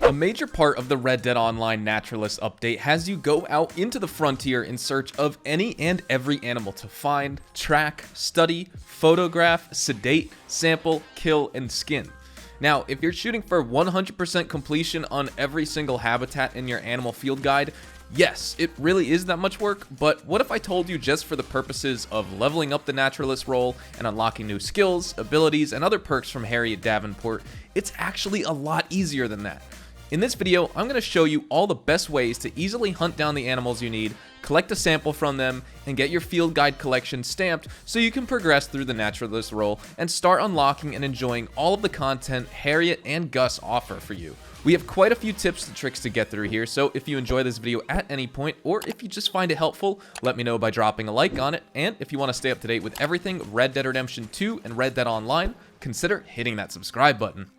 A major part of the Red Dead Online Naturalist update has you go out into the frontier in search of any and every animal to find, track, study, photograph, sedate, sample, kill, and skin. Now, if you're shooting for 100% completion on every single habitat in your animal field guide, yes, it really is that much work, but what if I told you just for the purposes of leveling up the Naturalist role and unlocking new skills, abilities, and other perks from Harriet Davenport, it's actually a lot easier than that. In this video, I'm going to show you all the best ways to easily hunt down the animals you need, collect a sample from them, and get your field guide collection stamped so you can progress through the Naturalist role and start unlocking and enjoying all of the content Harriet and Gus offer for you. We have quite a few tips and tricks to get through here, so if you enjoy this video at any point, or if you just find it helpful, let me know by dropping a like on it, and if you want to stay up to date with everything Red Dead Redemption 2 and Red Dead Online, consider hitting that subscribe button.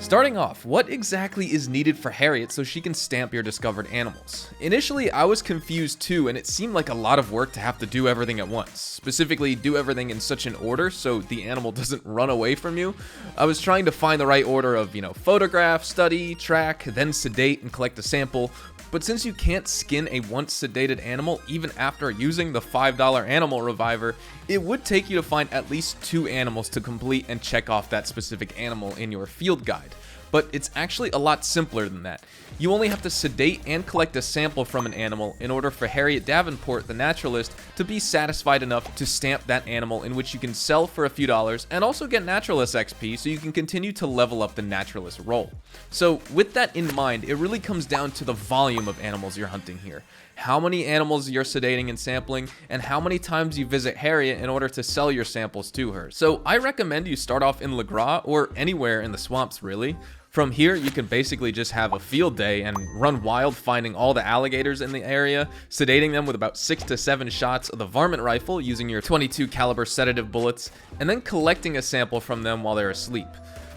Starting off, what exactly is needed for Harriet so she can stamp your discovered animals? Initially, I was confused too, and it seemed like a lot of work to have to do everything at once. Specifically, do everything in such an order so the animal doesn't run away from you. I was trying to find the right order of, photograph, study, track, then sedate and collect a sample. But since you can't skin a once sedated animal even after using the $5 animal reviver, it would take you to find at least 2 animals to complete and check off that specific animal in your field guide. But it's actually a lot simpler than that. You only have to sedate and collect a sample from an animal in order for Harriet Davenport, the Naturalist, to be satisfied enough to stamp that animal, in which you can sell for a few dollars and also get Naturalist XP so you can continue to level up the Naturalist role. So with that in mind, it really comes down to the volume of animals you're hunting here. How many animals you're sedating and sampling, and how many times you visit Harriet in order to sell your samples to her. So I recommend you start off in Le Gras or anywhere in the swamps really. From here, you can basically just have a field day and run wild finding all the alligators in the area, sedating them with about 6 to 7 shots of the varmint rifle using your .22 caliber sedative bullets, and then collecting a sample from them while they're asleep.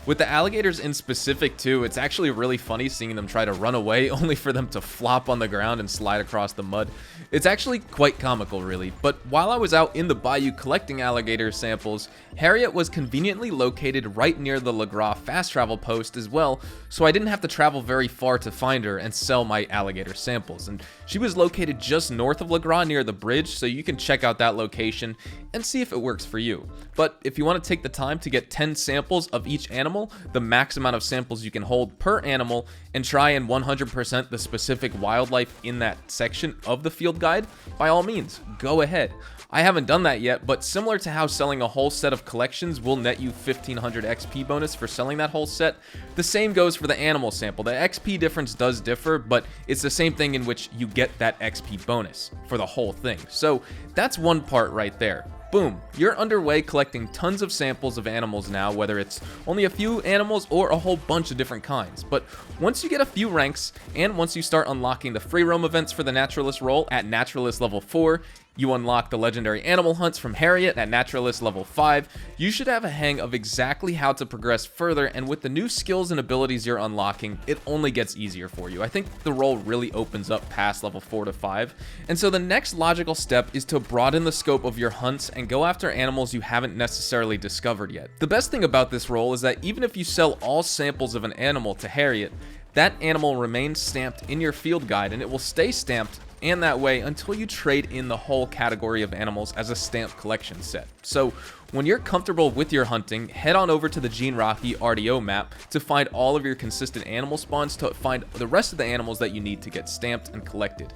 With the alligators in specific too, it's actually really funny seeing them try to run away only for them to flop on the ground and slide across the mud. It's actually quite comical really, but while I was out in the bayou collecting alligator samples, Harriet was conveniently located right near the Le Gras fast travel post as well, so I didn't have to travel very far to find her and sell my alligator samples. And she was located just north of Le Gras near the bridge, so you can check out that location and see if it works for you. But if you want to take the time to get 10 samples of each animal, the max amount of samples you can hold per animal, and try and 100% the specific wildlife in that section of the field guide, by all means, go ahead. I haven't done that yet, but similar to how selling a whole set of collections will net you 1500 XP bonus for selling that whole set, the same goes for the animal sample. The XP difference does differ, but it's the same thing in which you get that XP bonus for the whole thing. So that's one part right there. Boom, you're underway collecting tons of samples of animals now, whether it's only a few animals or a whole bunch of different kinds. But once you get a few ranks, and once you start unlocking the free roam events for the Naturalist role at Naturalist level 4, you unlock the legendary animal hunts from Harriet at Naturalist level 5, you should have a hang of exactly how to progress further, and with the new skills and abilities you're unlocking, it only gets easier for you. I think the role really opens up past level 4 to 5, and so the next logical step is to broaden the scope of your hunts and go after animals you haven't necessarily discovered yet. The best thing about this role is that even if you sell all samples of an animal to Harriet, that animal remains stamped in your field guide, and it will stay stamped and that way until you trade in the whole category of animals as a stamped collection set. So when you're comfortable with your hunting, head on over to the Gene Rocky RDO map to find all of your consistent animal spawns to find the rest of the animals that you need to get stamped and collected.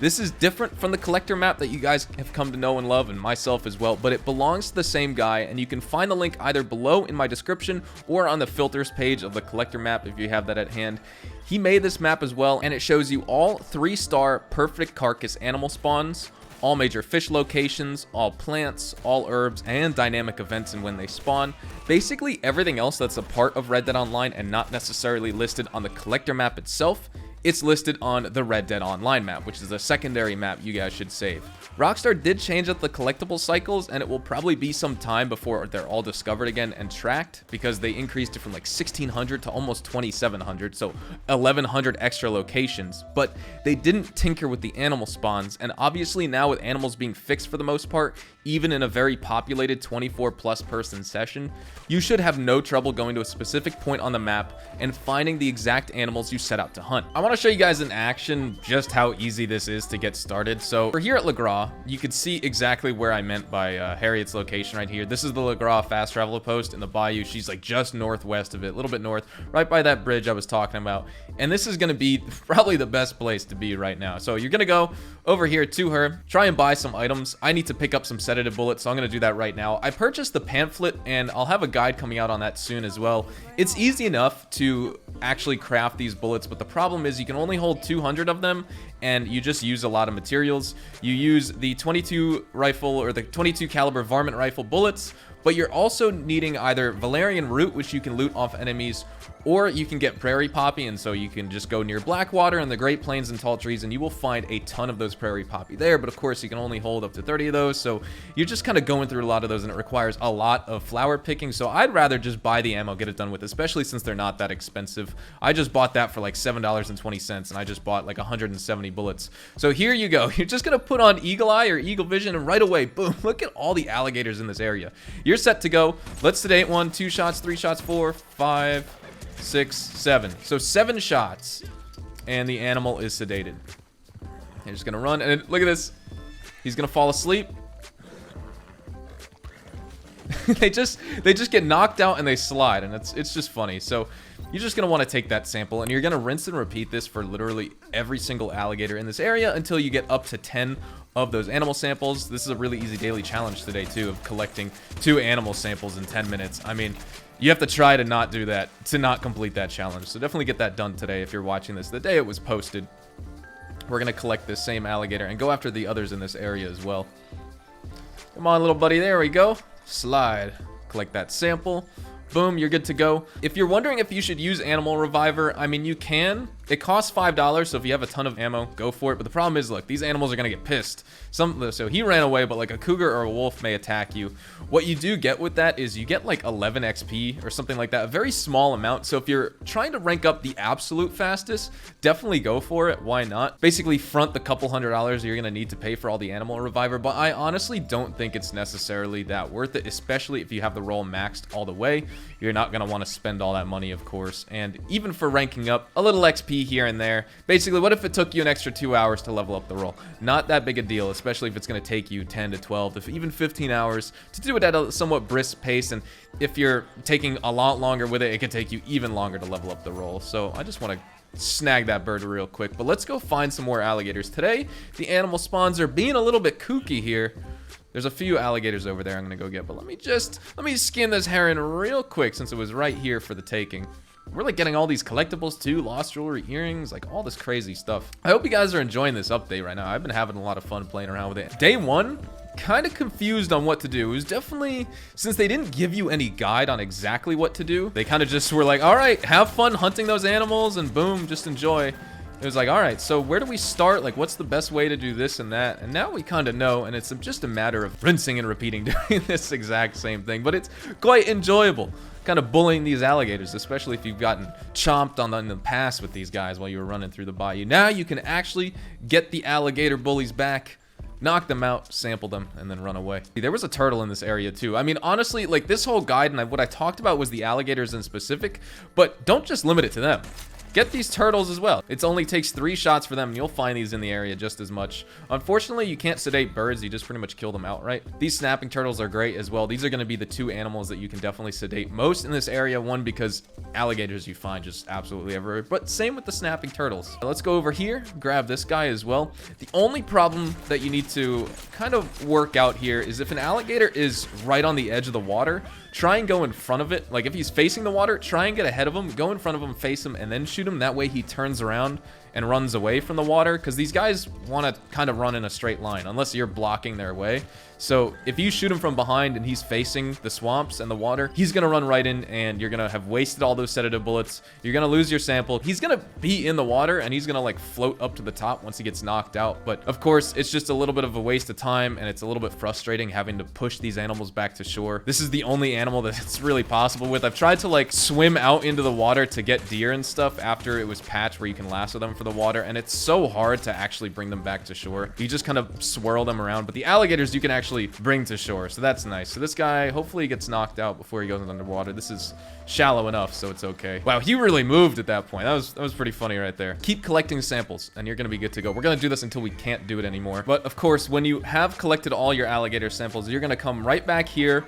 This is different from the collector map that you guys have come to know and love, and myself as well, but it belongs to the same guy, and you can find the link either below in my description or on the filters page of the collector map if you have that at hand. He made this map as well, and it shows you all 3-star perfect carcass animal spawns, all major fish locations, all plants, all herbs, and dynamic events and when they spawn. Basically everything else that's a part of Red Dead Online and not necessarily listed on the collector map itself it's listed on the Red Dead Online map, which is a secondary map you guys should save. Rockstar did change up the collectible cycles, and it will probably be some time before they're all discovered again and tracked, because they increased it from like 1600 to almost 2700, so 1100 extra locations. But they didn't tinker with the animal spawns, and obviously now with animals being fixed for the most part, even in a very populated 24+ person session, you should have no trouble going to a specific point on the map and finding the exact animals you set out to hunt. I want to show you guys in action just how easy this is to get started. So we're here at Le Gras. You can see exactly where I meant by Harriet's location right here. This is the Le Gras fast travel post in the bayou. She's like just northwest of it, a little bit north, right by that bridge I was talking about. And this is going to be probably the best place to be right now. So you're going to go over here to her, try and buy some items. I need to pick up some sedative bullets, so I'm going to do that right now. I purchased the pamphlet, and I'll have a guide coming out on that soon as well. It's easy enough to actually craft these bullets, but the problem is you can only hold 200 of them, and you just use a lot of materials. You use the 22 rifle or the 22 caliber varmint rifle bullets, but you're also needing either valerian root, which you can loot off enemies, or you can get prairie poppy, and so you can just go near Blackwater and the Great Plains and tall trees, and you will find a ton of those prairie poppy there. But of course, you can only hold up to 30 of those, so you're just kind of going through a lot of those, and it requires a lot of flower picking. So I'd rather just buy the ammo, get it done with, especially since they're not that expensive. I just bought that for like $7.20, and I just bought like 170 bullets. So here you go. You're just gonna put on Eagle Eye or Eagle Vision, and right away, boom, look at all the alligators in this area. You're set to go. Let's sedate 1, 2 shots, 3 shots, 4, 5, 6, 7. So 7 shots, and the animal is sedated. They're just gonna run, and look at this. He's gonna fall asleep. they just get knocked out and they slide, and it's just funny. So you're just gonna want to take that sample, and you're gonna rinse and repeat this for literally every single alligator in this area until you get up to 10 of those animal samples. This is a really easy daily challenge today too, of collecting 2 animal samples in 10 minutes. I mean, you have to try to not do that, to not complete that challenge. So definitely get that done today if you're watching this the day it was posted. We're gonna collect this same alligator and go after the others in this area as well. Come on, little buddy, there we go. Slide, collect that sample. Boom, you're good to go. If you're wondering if you should use Animal Reviver, I mean, you can. It costs $5, so if you have a ton of ammo, go for it. But the problem is, look, these animals are gonna get pissed. So he ran away, but like a cougar or a wolf may attack you. What you do get with that is you get like 11 XP or something like that, a very small amount. So if you're trying to rank up the absolute fastest, definitely go for it. Why not? Basically front the couple $100 you're gonna need to pay for all the Animal Reviver, but I honestly don't think it's necessarily that worth it, especially if you have the role maxed all the way. You're not gonna want to spend all that money, of course. And even for ranking up, a little XP here and there. Basically, what if it took you an extra 2 hours to level up the role? Not that big a deal, especially if it's going to take you 10 to 12 to even 15 hours to do it at a somewhat brisk pace. And if you're taking a lot longer with it, it could take you even longer to level up the role. So I just want to snag that bird real quick. But let's go find some more alligators. Today, the animal spawns are being a little bit kooky here. There's a few alligators over there I'm going to go get, but let me skin this heron real quick since it was right here for the taking. We're like getting all these collectibles too, lost jewelry, earrings, like all this crazy stuff. I hope you guys are enjoying this update right now. I've been having a lot of fun playing around with it. Day 1, kind of confused on what to do. It was definitely, since they didn't give you any guide on exactly what to do, they kind of just were like, all right, have fun hunting those animals and boom, just enjoy. It was like, all right, so where do we start? Like, what's the best way to do this and that? And now we kind of know, and it's just a matter of rinsing and repeating doing this exact same thing. But it's quite enjoyable, kind of bullying these alligators, especially if you've gotten chomped on in the past with these guys while you were running through the bayou. Now you can actually get the alligator bullies back, knock them out, sample them, and then run away. There was a turtle in this area too. I mean, honestly, like this whole guide and what I talked about was the alligators in specific, but don't just limit it to them. Get these turtles as well. It only takes 3 shots for them, and you'll find these in the area just as much. Unfortunately, you can't sedate birds. You just pretty much kill them outright. These snapping turtles are great as well. These are going to be the 2 animals that you can definitely sedate most in this area. One, because alligators you find just absolutely everywhere, but same with the snapping turtles. Let's go over here, grab this guy as well. The only problem that you need to kind of work out here is if an alligator is right on the edge of the water, try and go in front of it. Like if he's facing the water, try and get ahead of him, go in front of him, face him, and then shoot him. That way he turns around and runs away from the water, because these guys want to kind of run in a straight line unless you're blocking their way. So if you shoot him from behind and he's facing the swamps and the water, he's gonna run right in and you're gonna have wasted all those sedative bullets. You're gonna lose your sample. He's gonna be in the water and he's gonna like float up to the top once he gets knocked out. But of course, it's just a little bit of a waste of time and it's a little bit frustrating having to push these animals back to shore. This is the only animal that it's really possible with. I've tried to like swim out into the water to get deer and stuff after it was patched where you can lasso them for the water, and it's so hard to actually bring them back to shore. You just kind of swirl them around, but the alligators you can actually bring to shore, so that's nice. So this guy hopefully gets knocked out before he goes underwater. This is shallow enough, so it's okay. Wow, he really moved at that point. That was pretty funny right there. Keep collecting samples and you're gonna be good to go. We're gonna do this until we can't do it anymore. But of course, when you have collected all your alligator samples, you're gonna come right back here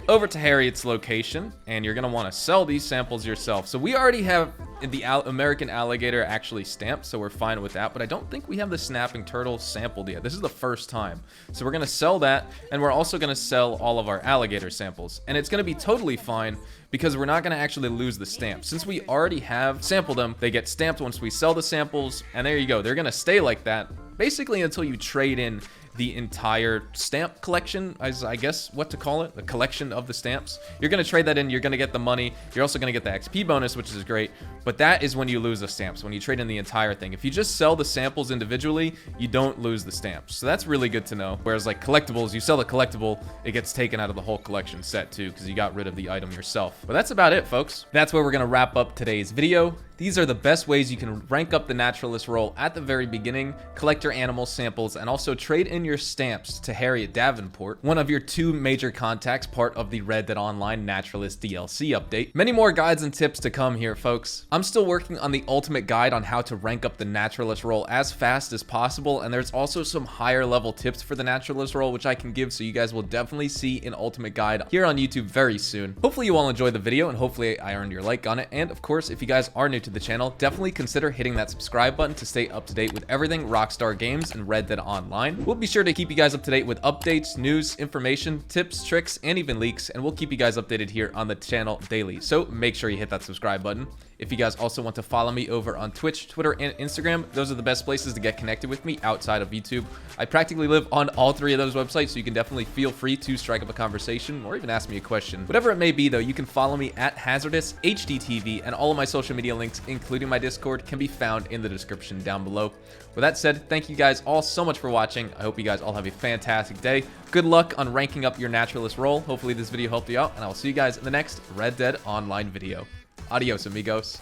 over to Harriet's location, and you're gonna want to sell these samples yourself. So we already have the American alligator actually stamped, so we're fine with that, but I don't think we have the snapping turtle sampled yet. This is the first time. So we're gonna sell that, and we're also gonna sell all of our alligator samples, and it's gonna be totally fine because we're not gonna actually lose the stamps. Since we already have sampled them, they get stamped once we sell the samples, and there you go. They're gonna stay like that basically until you trade in the entire stamp collection, as I guess what to call it, the collection of the stamps. You're gonna trade that in, you're gonna get the money, you're also gonna get the XP bonus, which is great, but that is when you lose the stamps, when you trade in the entire thing. If you just sell the samples individually, you don't lose the stamps. So that's really good to know. Whereas like collectibles, you sell the collectible, it gets taken out of the whole collection set too, because you got rid of the item yourself. But that's about it, folks. That's where we're gonna wrap up today's video. These are the best ways you can rank up the Naturalist role at the very beginning, collect your animal samples, and also trade in your stamps to Harriet Davenport, one of your 2 major contacts, part of the Red Dead Online Naturalist DLC update. Many more guides and tips to come here, folks. I'm still working on the ultimate guide on how to rank up the Naturalist role as fast as possible, and there's also some higher level tips for the Naturalist role which I can give, so you guys will definitely see an ultimate guide here on YouTube very soon. Hopefully you all enjoyed the video, and hopefully I earned your like on it, and of course, if you guys are new to the channel, definitely consider hitting that subscribe button to stay up to date with everything Rockstar Games and Red Dead Online. We'll be sure to keep you guys up to date with updates, news, information, tips, tricks, and even leaks, and we'll keep you guys updated here on the channel daily, so make sure you hit that subscribe button. If you guys also want to follow me over on Twitch, Twitter, and Instagram, those are the best places to get connected with me outside of YouTube. I practically live on all 3 of those websites, so you can definitely feel free to strike up a conversation or even ask me a question. Whatever it may be, though, you can follow me at Hazardous HDTV, and all of my social media links, including my Discord, can be found in the description down below. With that said, thank you guys all so much for watching. I hope you guys all have a fantastic day. Good luck on ranking up your Naturalist role. Hopefully this video helped you out, and I will see you guys in the next Red Dead Online video. Adios, amigos.